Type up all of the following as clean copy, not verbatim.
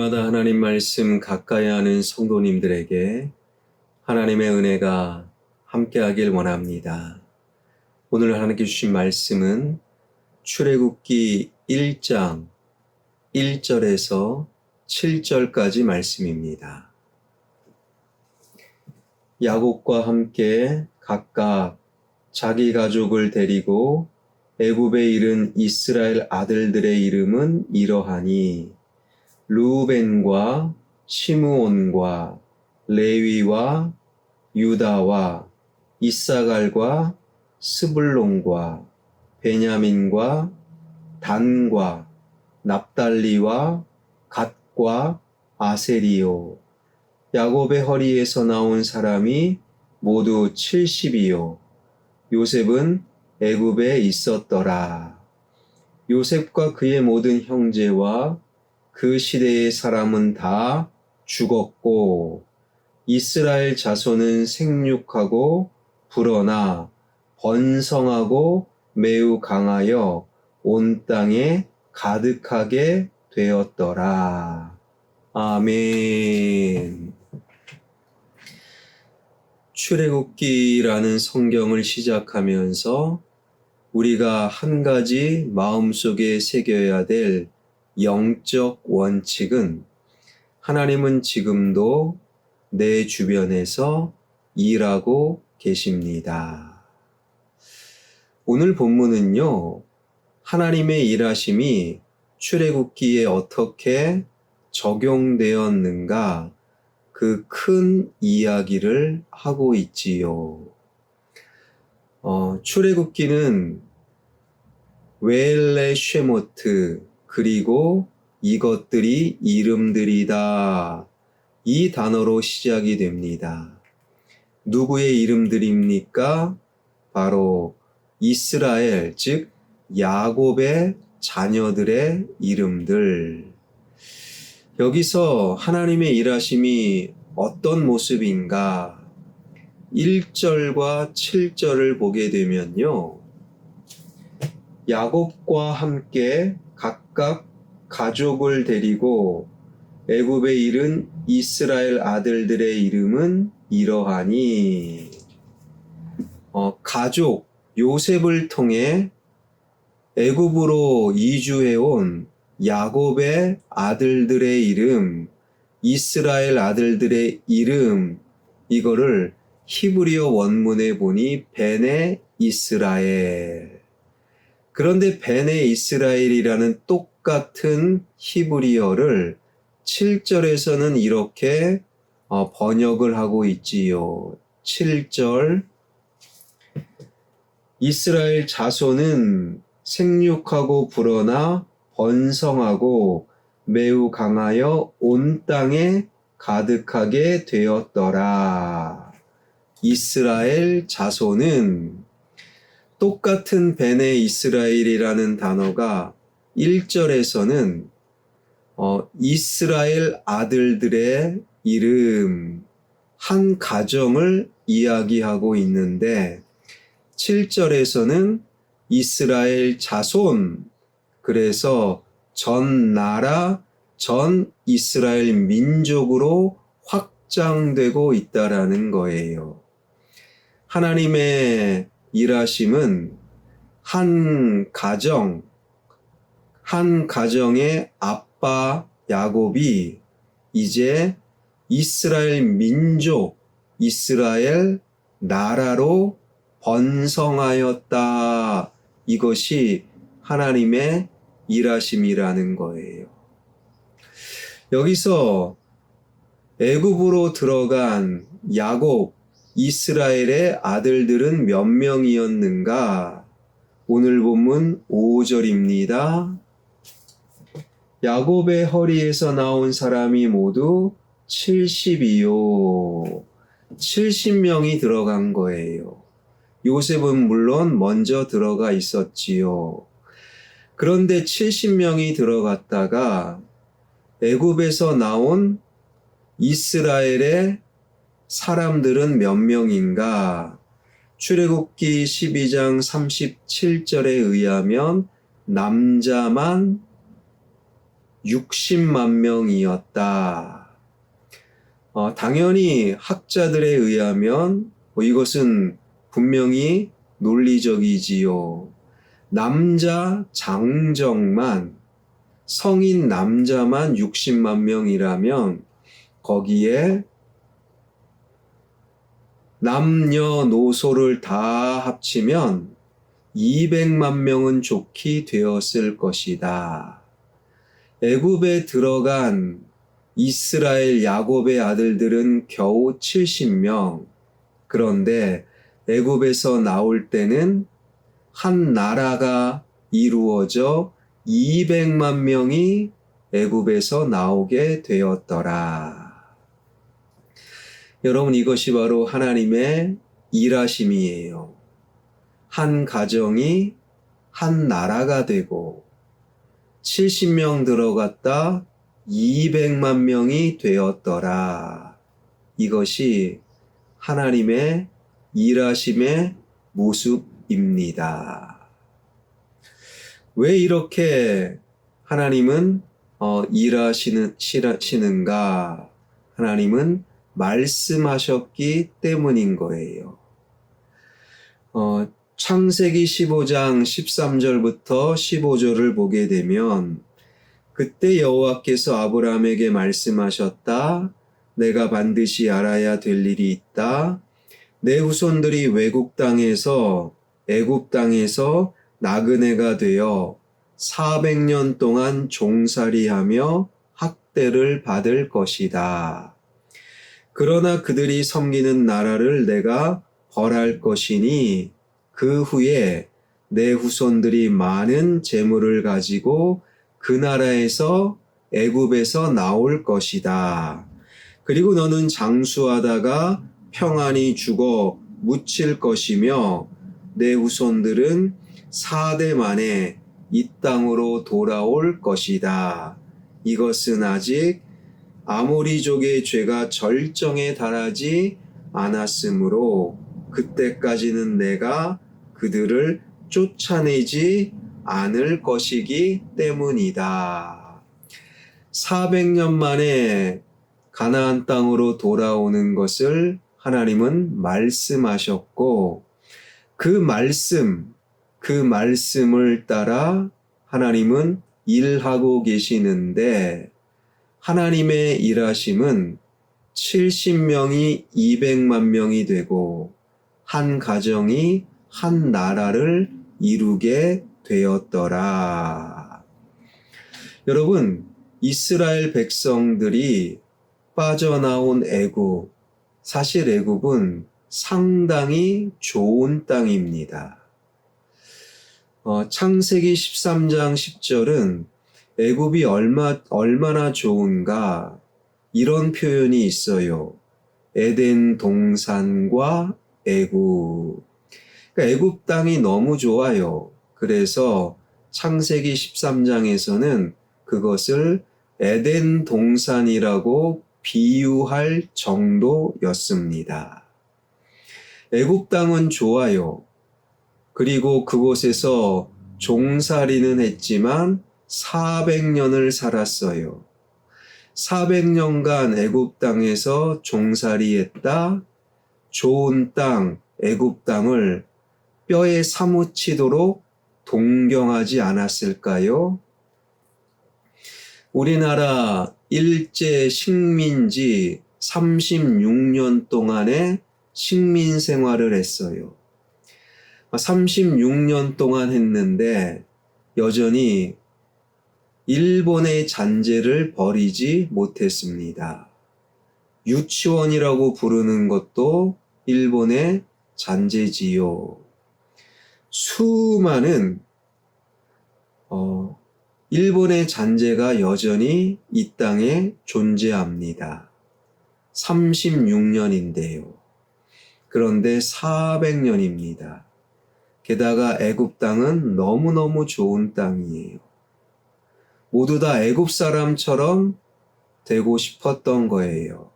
날마다 하나님 말씀 가까이 하는 성도님들에게 하나님의 은혜가 함께하길 원합니다. 오늘 하나님께 주신 말씀은 출애굽기 1장 1절에서 7절까지 말씀입니다. 야곱과 함께 각각 자기 가족을 데리고 애굽에 이른 이스라엘 아들들의 이름은 이러하니 르우벤과 시므온과 레위와 유다와 이사갈과 스불론과 베냐민과 단과 납달리와 갓과 아세리요. 야곱의 허리에서 나온 사람이 모두 70이요. 요셉은 애굽에 있었더라. 요셉과 그의 모든 형제와 그 시대의 사람은 다 죽었고 이스라엘 자손은 생육하고 불어나 번성하고 매우 강하여 온 땅에 가득하게 되었더라. 아멘. 출애굽기라는 성경을 시작하면서 우리가 한 가지 마음속에 새겨야 될 영적 원칙은 하나님은 지금도 내 주변에서 일하고 계십니다. 오늘 본문은요, 하나님의 일하심이 출애굽기에 어떻게 적용되었는가 그 큰 이야기를 하고 있지요. 출애굽기는 웨엘레 쉐모트 그리고 이것들이 이름들이다. 이 단어로 시작이 됩니다. 누구의 이름들입니까? 바로 이스라엘, 즉 야곱의 자녀들의 이름들. 여기서 하나님의 일하심이 어떤 모습인가? 1절과 7절을 보게 되면요. 야곱과 함께 각각 가족을 데리고 애굽에 이른 이스라엘 아들들의 이름은 이러하니 가족 요셉을 통해 애굽으로 이주해온 야곱의 아들들의 이름, 이스라엘 아들들의 이름, 이거를 히브리어 원문에 보니 베네 이스라엘. 그런데 베네 이스라엘이라는 똑같은 히브리어를 7절에서는 이렇게 번역을 하고 있지요. 7절 이스라엘 자손은 생육하고 불어나 번성하고 매우 강하여 온 땅에 가득하게 되었더라. 이스라엘 자손은 똑같은 베네 이스라엘이라는 단어가 1절에서는 이스라엘 아들들의 이름, 한 가정을 이야기하고 있는데 7절에서는 이스라엘 자손, 그래서 전 나라, 전 이스라엘 민족으로 확장되고 있다라는 거예요. 하나님의 일하심은 한 가정의 아빠 야곱이 이제 이스라엘 민족, 이스라엘 나라로 번성하였다. 이것이 하나님의 일하심이라는 거예요. 여기서 애굽으로 들어간 야곱, 이스라엘의 아들들은 몇 명이었는가? 오늘 본문 5절입니다. 야곱의 허리에서 나온 사람이 모두 70이요. 70명이 들어간 거예요. 요셉은 물론 먼저 들어가 있었지요. 그런데 70명이 들어갔다가 애굽에서 나온 이스라엘의 사람들은 몇 명인가? 출애굽기 12장 37절에 의하면 남자만 60만 명이었다. 당연히 학자들에 의하면 이것은 분명히 논리적이지요. 남자 장정만, 성인 남자만 60만 명이라면 거기에 남녀노소를 다 합치면 200만 명은 좋게 되었을 것이다. 애굽에 들어간 이스라엘 야곱의 아들들은 겨우 70명. 그런데 애굽에서 나올 때는 한 나라가 이루어져 200만 명이 애굽에서 나오게 되었더라. 여러분, 이것이 바로 하나님의 일하심이에요. 한 가정이 한 나라가 되고 70명 들어갔다 200만 명이 되었더라. 이것이 하나님의 일하심의 모습입니다. 왜 이렇게 하나님은 일하시는가? 하나님은 말씀하셨기 때문인 거예요. 창세기 15장 13절부터 15절을 보게 되면 그때 여호와께서 아브라함에게 말씀하셨다. 내가 반드시 알아야 될 일이 있다. 내 후손들이 외국 땅에서 애굽 땅에서 나그네가 되어 400년 동안 종살이하며 학대를 받을 것이다. 그러나 그들이 섬기는 나라를 내가 벌할 것이니 그 후에 내 후손들이 많은 재물을 가지고 그 나라에서 애굽에서 나올 것이다. 그리고 너는 장수하다가 평안히 죽어 묻힐 것이며 내 후손들은 4대 만에 이 땅으로 돌아올 것이다. 이것은 아직 아모리족의 죄가 절정에 달하지 않았으므로 그때까지는 내가 그들을 쫓아내지 않을 것이기 때문이다. 400년 만에 가나안 땅으로 돌아오는 것을 하나님은 말씀하셨고 그 말씀을 따라 하나님은 일하고 계시는데 하나님의 일하심은 70명이 200만 명이 되고 한 가정이 한 나라를 이루게 되었더라. 여러분, 이스라엘 백성들이 빠져나온 애굽, 사실 애굽은 상당히 좋은 땅입니다. 창세기 13장 10절은 애굽이 얼마나 좋은가 이런 표현이 있어요. 에덴 동산과 애굽. 그러니까 애굽 땅이 너무 좋아요. 그래서 창세기 13장에서는 그것을 에덴 동산이라고 비유할 정도였습니다. 애굽 땅은 좋아요. 그리고 그곳에서 종살이는 했지만 400년을 살았어요. 400년간 애굽 땅에서 종살이했다. 좋은 땅, 애굽 땅을 뼈에 사무치도록 동경하지 않았을까요? 우리나라 일제 식민지 36년 동안의 식민 생활을 했어요. 36년 동안 했는데 여전히 일본의 잔재를 버리지 못했습니다. 유치원이라고 부르는 것도 일본의 잔재지요. 수많은 일본의 잔재가 여전히 이 땅에 존재합니다. 36년인데요. 그런데 400년입니다. 게다가 애굽 땅은 너무너무 좋은 땅이에요. 모두 다 애굽 사람처럼 되고 싶었던 거예요.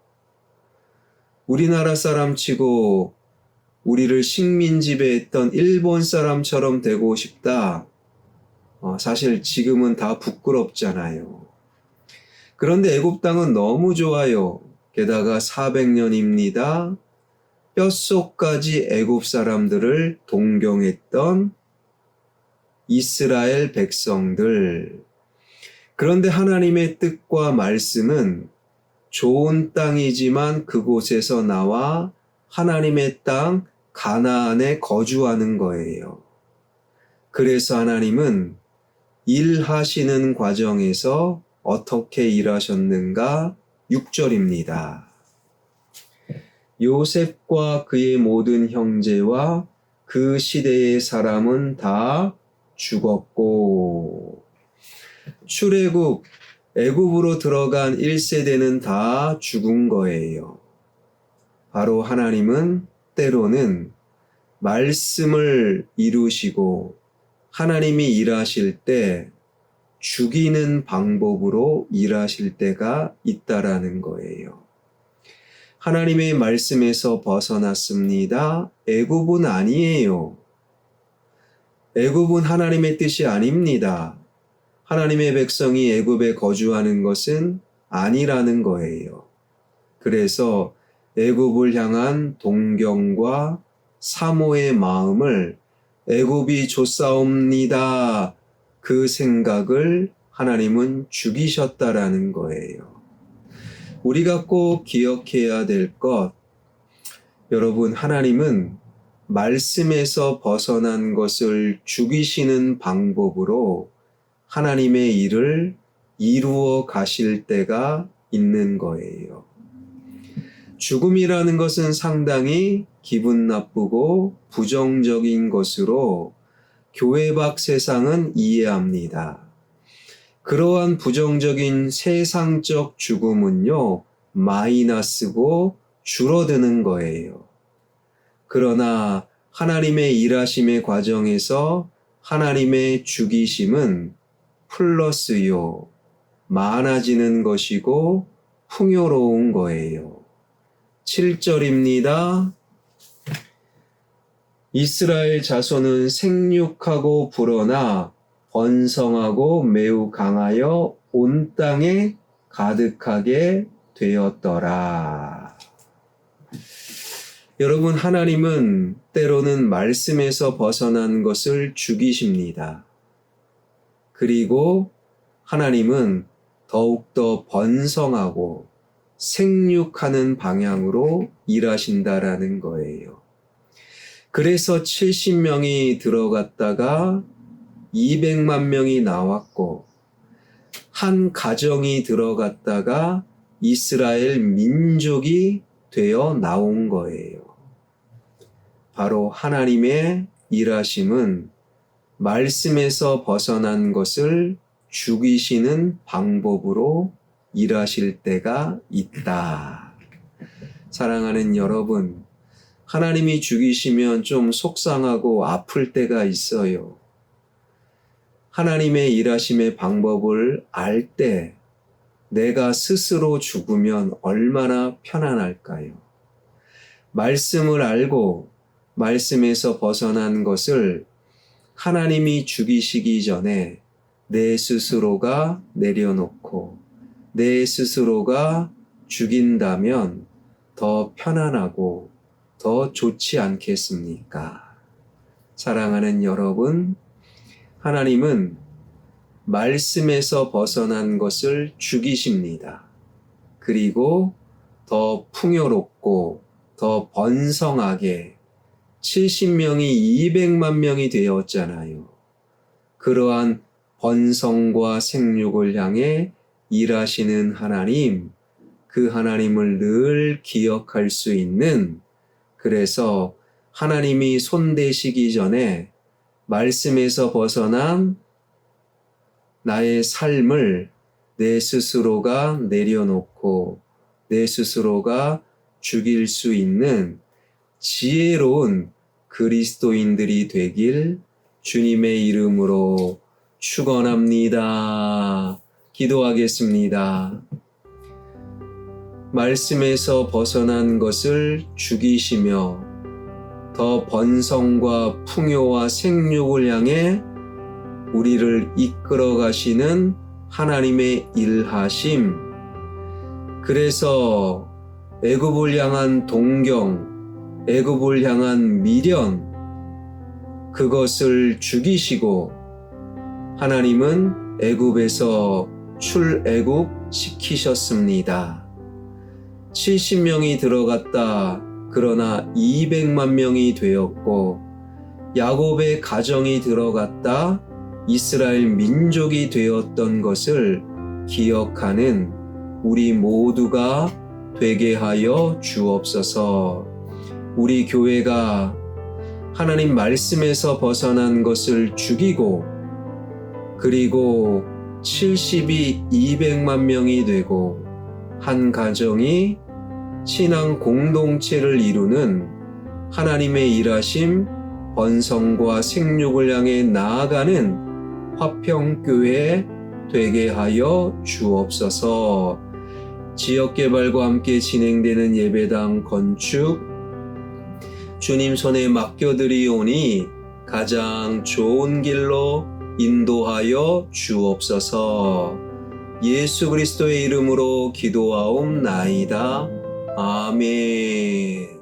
우리나라 사람치고 우리를 식민 지배했던 일본 사람처럼 되고 싶다. 사실 지금은 다 부끄럽잖아요. 그런데 애굽 땅은 너무 좋아요. 게다가 400년입니다. 뼛속까지 애굽 사람들을 동경했던 이스라엘 백성들. 그런데 하나님의 뜻과 말씀은 좋은 땅이지만 그곳에서 나와 하나님의 땅 가나안에 거주하는 거예요. 그래서 하나님은 일하시는 과정에서 어떻게 일하셨는가? 6절입니다. 요셉과 그의 모든 형제와 그 시대의 사람은 다 죽었고, 출애굽, 애굽으로 들어간 1세대는 다 죽은 거예요. 바로 하나님은 때로는 말씀을 이루시고 하나님이 일하실 때 죽이는 방법으로 일하실 때가 있다라는 거예요. 하나님의 말씀에서 벗어났습니다. 애굽은 아니에요. 애굽은 하나님의 뜻이 아닙니다. 하나님의 백성이 애굽에 거주하는 것은 아니라는 거예요. 그래서 애굽을 향한 동경과 사모의 마음을 애굽이 좋사옵니다. 그 생각을 하나님은 죽이셨다라는 거예요. 우리가 꼭 기억해야 될 것, 여러분, 하나님은 말씀에서 벗어난 것을 죽이시는 방법으로 하나님의 일을 이루어 가실 때가 있는 거예요. 죽음이라는 것은 상당히 기분 나쁘고 부정적인 것으로 교회 밖 세상은 이해합니다. 그러한 부정적인 세상적 죽음은요, 마이너스고 줄어드는 거예요. 그러나 하나님의 일하심의 과정에서 하나님의 죽이심은 플러스요, 많아지는 것이고 풍요로운 거예요. 7절입니다. 이스라엘 자손은 생육하고 불어나 번성하고 매우 강하여 온 땅에 가득하게 되었더라. 여러분, 하나님은 때로는 말씀에서 벗어난 것을 죽이십니다. 그리고 하나님은 더욱더 번성하고 생육하는 방향으로 일하신다라는 거예요. 그래서 70명이 들어갔다가 200만 명이 나왔고, 한 가정이 들어갔다가 이스라엘 민족이 되어 나온 거예요. 바로 하나님의 일하심은 말씀에서 벗어난 것을 죽이시는 방법으로 일하실 때가 있다. 사랑하는 여러분, 하나님이 죽이시면 좀 속상하고 아플 때가 있어요. 하나님의 일하심의 방법을 알 때 내가 스스로 죽으면 얼마나 편안할까요? 말씀을 알고 말씀에서 벗어난 것을 하나님이 죽이시기 전에 내 스스로가 내려놓고 내 스스로가 죽인다면 더 편안하고 더 좋지 않겠습니까? 사랑하는 여러분, 하나님은 말씀에서 벗어난 것을 죽이십니다. 그리고 더 풍요롭고 더 번성하게 70명이 200만 명이 되었잖아요. 그러한 번성과 생육을 향해 일하시는 하나님, 그 하나님을 늘 기억할 수 있는, 그래서 하나님이 손대시기 전에 말씀에서 벗어난 나의 삶을 내 스스로가 내려놓고 내 스스로가 죽일 수 있는 지혜로운 그리스도인들이 되길 주님의 이름으로 축원합니다. 기도하겠습니다. 말씀에서 벗어난 것을 죽이시며 더 번성과 풍요와 생육을 향해 우리를 이끌어 가시는 하나님의 일하심, 그래서 애굽을 향한 동경, 애굽을 향한 미련, 그것을 죽이시고 하나님은 애굽에서 출애굽 시키셨습니다. 70명이 들어갔다. 그러나 200만 명이 되었고 야곱의 가정이 들어갔다. 이스라엘 민족이 되었던 것을 기억하는 우리 모두가 되게 하여 주옵소서. 우리 교회가 하나님 말씀에서 벗어난 것을 죽이고 그리고 70이 200만 명이 되고 한 가정이 신앙 공동체를 이루는 하나님의 일하심 번성과 생육을 향해 나아가는 화평교회 되게 하여 주옵소서. 지역개발과 함께 진행되는 예배당 건축 주님 손에 맡겨드리오니 가장 좋은 길로 인도하여 주옵소서. 예수 그리스도의 이름으로 기도하옵나이다. 아멘.